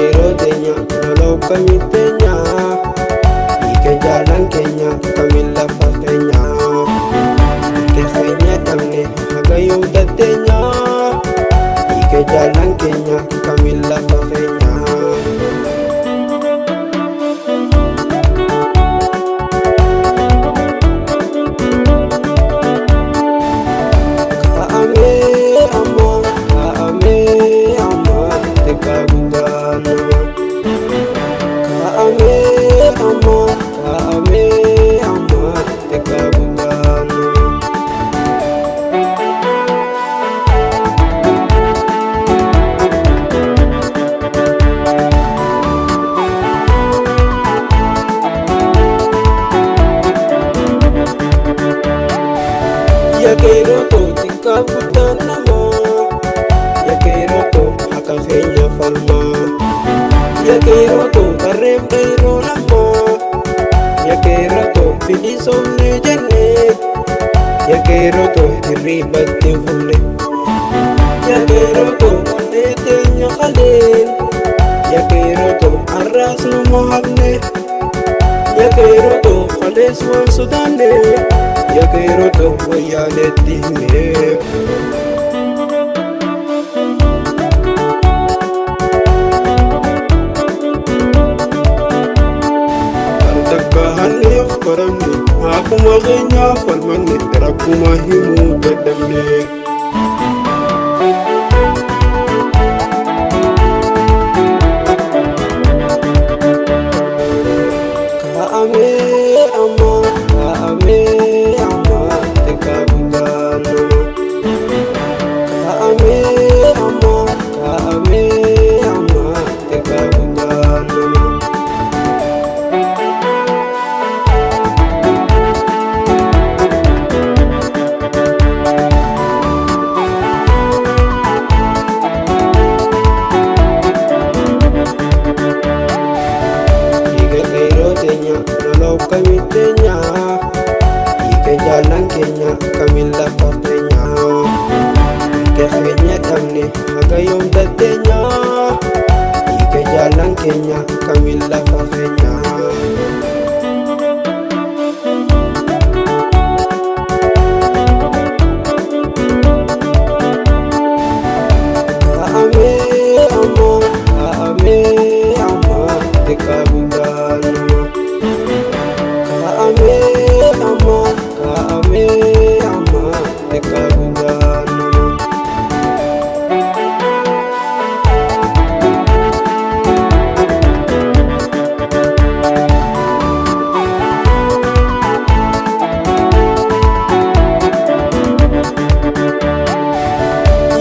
qeerroo teenya loloo kamitteenya hiike jaalan keenya kamiin lafa keenya hiike keenya dhabne hagayyuu datteenya hiike jaalan keenya kamiin lafa keenya. Ya quiero tika butan nama, ya quiero haka keenya falma, ya quiero karem kairo nama, ya quiero bilisomne jenne, ya quiero hirribatti humne, ya quiero onne teenya khaleel, ya quiero arras nu mohamne, ya quiero khalees wan sudanne. Ya quiero wayyaaletti himee takkahanne of baranne akkuma keenyaaf falmanne rakkuma himuu dadhabne. Kamitteenya hiike jaalan keenya kamiin lafa keenya hiike keenya dhabne hagayyuu datteenya hiike jaalan keenya kamiin lafa keenya.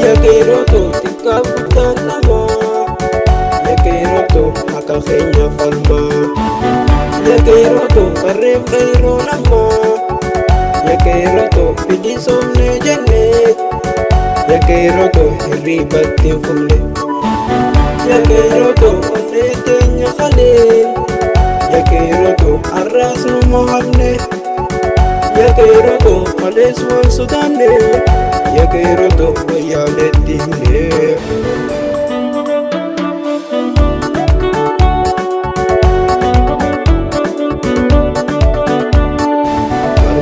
Ya quiero tika butan nama, ya quiero haka keenya falma, ya quiero karem kairo nama, ya quiero bilisomne jenne, ya quiero hirribatti humne, ya quiero onne teenya khaleel, ya quiero arras nu mohamne, ya quiero khalees wan sudanne. Ya quiero wayyaaletti himee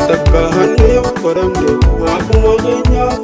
takkahanne of baranne akkuma keenyaaf